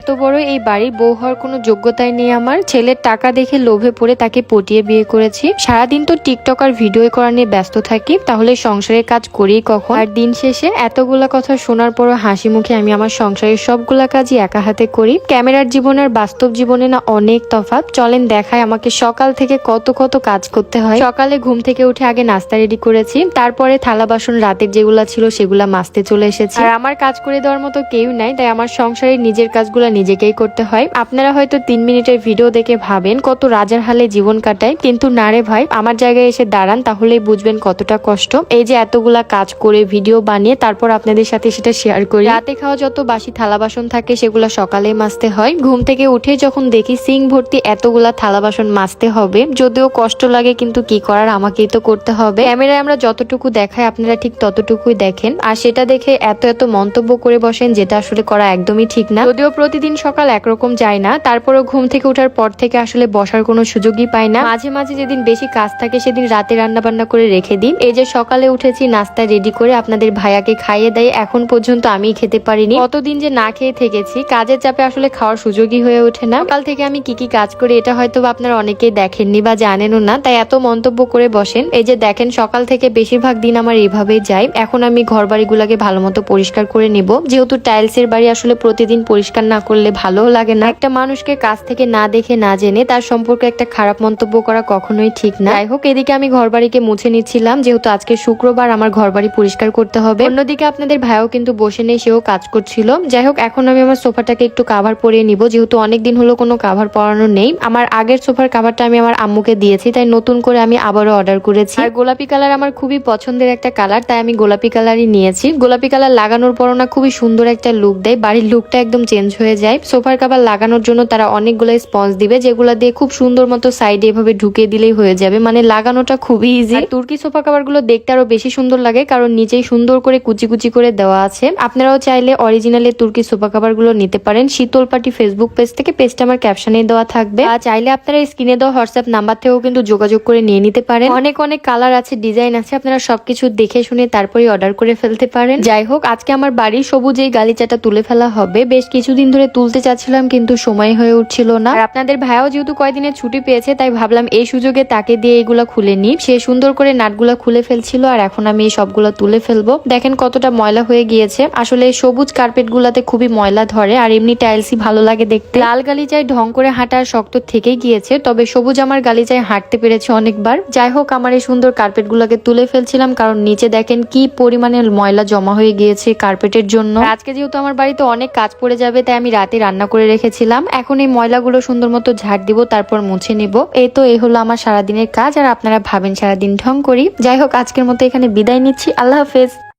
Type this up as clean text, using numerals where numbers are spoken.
এত বড় এই বাড়ির বউ হওয়ার কোনো যোগ্যতাই নেই আমার। ছেলের টাকা দেখে লোভে পড়ে তাকে পটিয়ে বিয়ে করেছি। সারাদিন তো টিকটক আর ভিডিও করা নিয়ে ব্যস্ত থাকি, তাহলে সংসারের কাজ করি কখন? আর দিন শেষে এতগুলা কথা শোনার পরও হাসি মুখে আমি আমার সংসারের সবগুলা কাজই একা হাতে করি। ক্যামেরার জীবন আর বাস্তব জীবনে না অনেক তফাৎ। চলেন দেখায় আমাকে সকাল থেকে কত কত কাজ করতে হয়। সকালে ঘুম থেকে উঠে আগে নাস্তা রেডি করেছি, তারপরে থালা বাসন রাতের যেগুলা ছিল সেগুলা মাজতে চলে এসেছি। আর আমার কাজ করে দেওয়ার মতো কেউ নাই, তাই আমার সংসারের নিজের কাজগুলো নিজেকেই করতে হয়। আপনারা হয়তো 3 মিনিটের ভিডিও দেখে ভাবেন কত রাজার হালে জীবন কাটায়, কিন্তু না রে ভাই, আমার জায়গায় এসে দাঁড়ান তাহলেই বুঝবেন কতটা কষ্ট। এই যে এতগুলা কাজ করে ভিডিও বানিয়ে তারপর আপনাদের সাথে সেটা শেয়ার করি। রাতে খাওয়া যত বাসি থালা বাসন থাকে সেগুলো সকালে মাজতে হয়। ঘুম থেকে উঠে যখন দেখি সিঙ্ক ভর্তি এতগুলা থালা বাসন মাজতে হবে, যদিও কষ্ট লাগে কিন্তু কি করার, আমাকেই তো করতে হবে। ক্যামেরায় আমরা যতটুকু দেখাই আপনারা ঠিক ততটুকুই দেখেন, আর সেটা দেখে এত এত মন্তব্য করে বসেন, যেটা আসলে করা একদমই ঠিক না। যদিও প্রতিদিন সকাল একরকম যায় না, তারপরেও ঘুম থেকে ওঠার পর থেকে আসলে বসার কোনো সুযোগই পাই না। মাঝে মাঝে যেদিন বেশি কাজ থাকে সেদিন রাতে রান্না বান্না করে রেখে দিই। এই যে সকালে উঠেছি, নাস্তা রেডি করে আপনাদের ভাইয়াকে খাইয়ে দেয়, এখন পর্যন্ত আমি খেতে পারিনি। কতদিন যে না খেয়ে থেকেছি, কাজের চাপে আসলে খাওয়ার সুযোগই হয়ে ওঠে না। সকাল থেকে আমি কি কি কাজ করি এটা হয়তো আপনারা অনেকেই দেখেননি বা জানেনও না, তাই এত মন্তব্য করে বসেন। এই যে দেখেন সকাল থেকে বেশিরভাগ দিন আমার এইভাবেই যায়। এখন আমি ঘর বাড়িগুলাকে ভালো মতো পরিষ্কার করে নিব, যেহেতু টাইলসের বাড়ি আসলে প্রতিদিন পরিষ্কার না করলে ভালোও লাগে না। একটা মানুষকে কাছ থেকে না দেখে না জেনে তার সম্পর্কে একটা খারাপ মন্তব্য করা কখনোই ঠিক না। যাই হোক, এদিকে আমি ঘর বাড়িকে মুছে নিচ্ছিলাম, যেহেতু আজকে শুক্রবার আমার ঘর বাড়ি পরিষ্কার করতে হবে। অন্যদিকে আপনাদের ভাইও কিন্তু বসে নেই, সেও কাজ করছিল। যাই হোক, এখন আমি আমার সোফাটাকে একটু কাভার পরিয়ে নিব, যেহেতু অনেকদিন হলো কোনো কাভার পরানো নেই। আমার আগের সোফার কাভারটা আমি আমার আম্মুকে দিয়েছি, তাই নতুন করে আমি আবারও অর্ডার করেছি। আর গোলাপি কালার আমার খুবই পছন্দের একটা কালার, তাই আমি গোলাপি কালারই নিয়েছি। গোলাপি কালার লাগানোর পর না খুবই সুন্দর একটা লুক দেয়, বাড়ির লুকটা একদম চেঞ্জ হয়ে যায়। সোফার কাভার লাগানোর জন্য তারা অনেকগুলো স্পঞ্জ দিবে, যেগুলো দিয়ে খুব সুন্দর মতো সাইডে এভাবে ঢুকিয়ে দিলেই হয়ে যাবে, মানে লাগানোটা খুবই ইজি। তুর্কি সোফা কাভার গুলো দেখতে আরো বেশি সুন্দর লাগে, কারণ নিচেই সুন্দর করে কুচি কুচি করে দেওয়া আছে। আপনারাও চাইলে অরিজিনালি তুর্কি সোফা কাভার গুলো নিতে পারেন শীতল পাটি ফেসবুক পেজ থেকে, পেজটা আমার ক্যাপশনে দেওয়া থাকবে। আর চাইলে আপনারা স্ক্রিনে দেওয়া হোয়াটসঅ্যাপ নাম্বার থেকেও কিন্তু যোগাযোগ করে নিয়ে নিতে পারেন। অনেক অনেক কালার আছে, ডিজাইন আছে, আপনারা সবকিছু দেখে শুনে তারপরে অর্ডার করে ফেলতে পারেন। যাই হোক, আজকে আমার বাড়ির সবুজ এই গালিচাটা তুলে ফেলা হবে। বেশ কিছুদিন ধরে তুলতে চাচ্ছিলাম, কিন্তু সময় হয়ে উঠছিল না। আর আপনাদের ভাইও যেহেতু কয়দিনের ছুটি পেয়েছে, তাই ভাবলাম এই সুযোগে তাকে দিয়ে এগুলা খুলে নিই। সে সুন্দর করে নাটগুলা খুলে ফেলছিল, আর এখন আমি এই সবগুলা তুলে ফেলবো। দেখেন কতটা ময়লা হয়ে গিয়েছে। আসলে সবুজ কার্পেট গুলাতে খুবই ময়লা ধরে, আর এমনি টাইলসই ভালো লাগে দেখতে। লাল গালিচায় ঢং করে হাঁটা শক্ত থেকেই গিয়েছে, তবে সবুজ আমার গালিচায় হাঁটতে পেরেছে অনেকবার। যাই হোক, আমার এই সুন্দর কার্পেট গুলাকে তুলে ফেলছিলাম, কারণ নিচে দেখেন কি পরিমাণে ময়লা জমা হয়ে গিয়েছে কার্পেটের জন্য। আজকে যেহেতু আমার বাড়িতে অনেক কাজ পড়ে যাবে, তাই আমি রাতে রান্না করে রেখেছিলাম। এখন এই ময়লাগুলো সুন্দর মতো ঝাড় দিব, তারপর মুছে নিব। এই হলো আমার সারাদিনের কাজ। আর আপনারা ভাবেন সারাদিন ঢং করি। যাই হোক, আজকের মতো এখানে বিদায় নিচ্ছি। আল্লাহ হাফেজ।